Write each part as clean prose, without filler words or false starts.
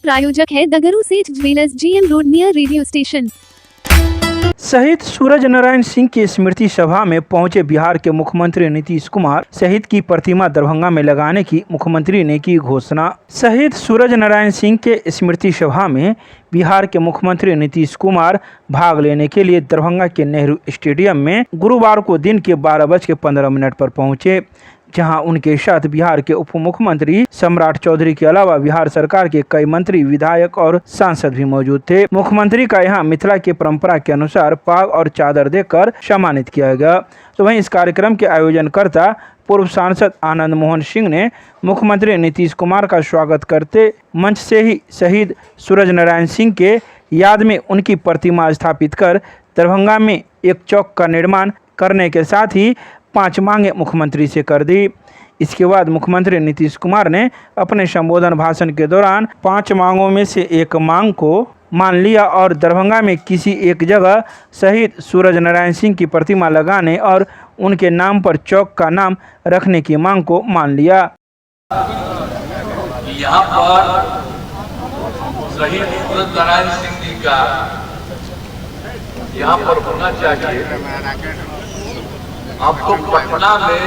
प्रायोजक है दगरू सेठ jewellers, GM road near radio station. शहीद सूरज नारायण सिंह की स्मृति सभा में पहुंचे बिहार के मुख्यमंत्री नीतीश कुमार। शहीद की प्रतिमा दरभंगा में लगाने की मुख्यमंत्री ने की घोषणा। शहीद सूरज नारायण सिंह के स्मृति सभा में बिहार के मुख्यमंत्री नीतीश कुमार भाग लेने के लिए दरभंगा के नेहरू स्टेडियम में गुरुवार को दिन के 12:15 पर पहुंचे, जहां उनके साथ बिहार के उप मुख्यमंत्री सम्राट चौधरी के अलावा बिहार सरकार के कई मंत्री, विधायक और सांसद भी मौजूद थे। मुख्यमंत्री का यहां मिथिला की परंपरा के अनुसार पाग और चादर देकर सम्मानित किया गया। तो वहीं इस कार्यक्रम के आयोजनकर्ता पूर्व सांसद आनंद मोहन सिंह ने मुख्यमंत्री नीतीश कुमार का स्वागत करते मंच से ही शहीद सूरज नारायण सिंह के याद में उनकी प्रतिमा स्थापित कर दरभंगा में एक चौक का निर्माण करने के साथ ही 5 मांगे मुख्यमंत्री से कर दी। इसके बाद मुख्यमंत्री नीतीश कुमार ने अपने संबोधन भाषण के दौरान 5 मांगों में से एक मांग को मान लिया और दरभंगा में किसी एक जगह शहीद सूरज नारायण सिंह की प्रतिमा लगाने और उनके नाम पर चौक का नाम रखने की मांग को मान लिया। यहाँ पर शहीद सूरज नारायण सिंह जी का यहाँ पर होना चाहिए। अब तो पटना में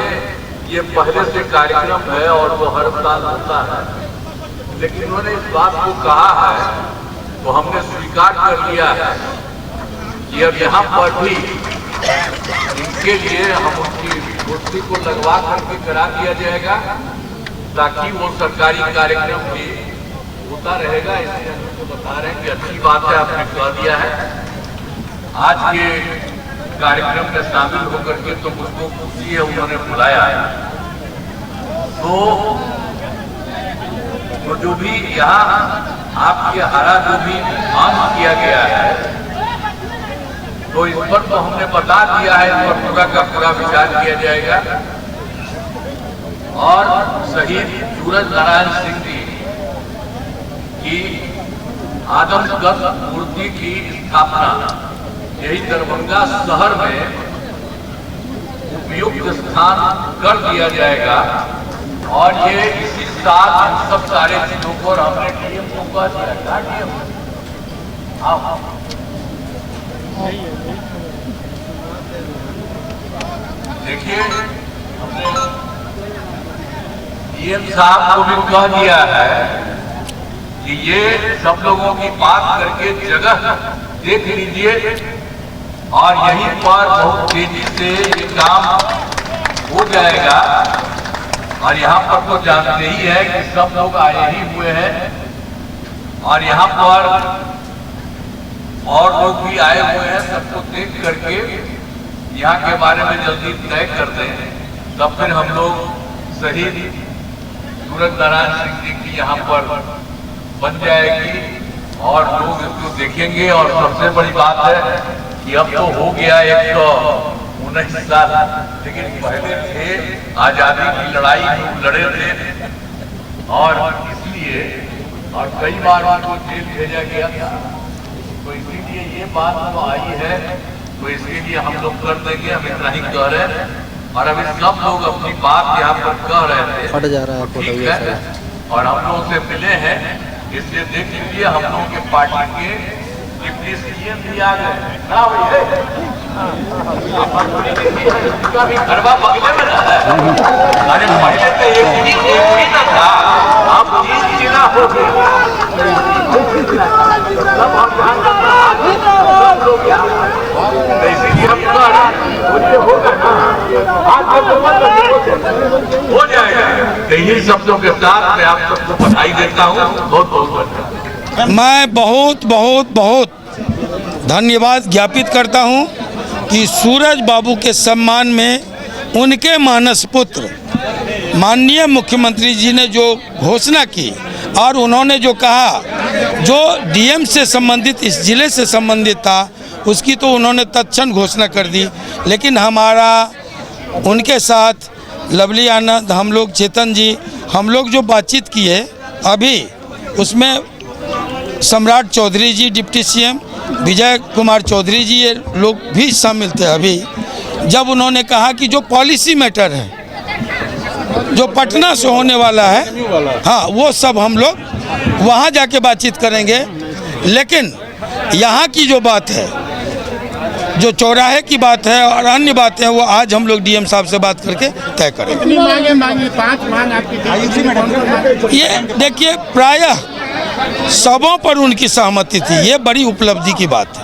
ये पहले से कार्यक्रम है और वो हर साल होता है, लेकिन उन्होंने इस बात को कहा है तो हमने स्वीकार कर लिया है कि अब यहाँ पर भी इनके लिए हम उनकी मूर्ति को लगवा करके करा दिया जाएगा, ताकि वो सरकारी कार्यक्रम भी होता रहेगा। इसलिए हम तो बता रहे हैं कि अच्छी बात है, आपने कह दिया है। आज के कार्यक्रम में शामिल होकर के तो मुझको खुशी है, उन्होंने बुलाया है। तो जो भी यहाँ आपके हरा जो भी मांग किया गया है, तो इस पर तो हमने बता दिया है, इस पर पूरा का पूरा विचार किया जाएगा। और शहीद सूरज नारायण सिंह जी की आदमकद मूर्ति की स्थापना यही दरभंगा शहर में उपयुक्त स्थान कर दिया जाएगा। और ये इसी साल इन सब सारे चीजों पर हमने डीएम को कह दिया। देखिए, हमने डीएम साहब को भी कह दिया है कि ये सब लोगों की बात करके जगह देख लीजिए और यहीं पर बहुत तेजी से ये काम हो जाएगा। और यहाँ पर तो जानते ही है कि सब लोग आए ही हुए हैं और यहाँ पर और लोग भी आए हुए हैं। सबको देख करके यहाँ के बारे में जल्दी तय कर दें, तब फिर हम लोग शहीद सूरज नारायण सिंह जी की यहाँ पर बन जाएगी और लोग इसको देखेंगे। और सबसे बड़ी बात है कि अब तो हो गया 119 साल, लेकिन पहले थे आजादी की लड़ाई में लड़े थे और इसलिए और कई बार उनको जेल भेजा गया था। तो इसीलिए ये बात तो आई है, तो इसके लिए हम लोग कर देंगे, हम इतना ही कह रहे हैं। और अभी सब लोग अपनी बात यहाँ पर कह रहे थे, फट जा रहा है और हम लोगों से मिले हैं। इसलिए देख लीजिए, हम लोगों के पार्टी के डिप्टी सीएम भी आ गए ना, उसका भी घरवा बगले में रहा है। अरे पहले तो एक ही ना था, अब 3 जिला हो गए। इसीलिए हम कह रहे हैं होगा ना, हो जाएगा। यही शब्दों के साथ मैं आप सबको बधाई देता हूँ। बहुत बहुत मैं बहुत बहुत बहुत धन्यवाद ज्ञापित करता हूं कि सूरज बाबू के सम्मान में उनके मानस पुत्र माननीय मुख्यमंत्री जी ने जो घोषणा की और उन्होंने जो कहा, जो डीएम से संबंधित इस जिले से संबंधित था, उसकी तो उन्होंने तत्क्षण घोषणा कर दी। लेकिन हमारा उनके साथ लवली आनंद, हम लोग चेतन जी, हम लोग जो बातचीत किए अभी, उसमें सम्राट चौधरी जी डिप्टी सीएम, विजय कुमार चौधरी जी, ये लोग भी शामिल थे। अभी जब उन्होंने कहा कि जो पॉलिसी मैटर है, जो पटना से होने वाला है, हाँ, वो सब हम लोग वहाँ जाके बातचीत करेंगे। लेकिन यहाँ की जो बात है, जो चौराहे की बात है और अन्य बातें हैं, वो आज हम लोग डीएम साहब से बात करके तय करेंगे। कितनी मांगे 5 मांग आपकी? ये देखिए, प्रायः सबों पर उनकी सहमति थी, ये बड़ी उपलब्धि की बात है।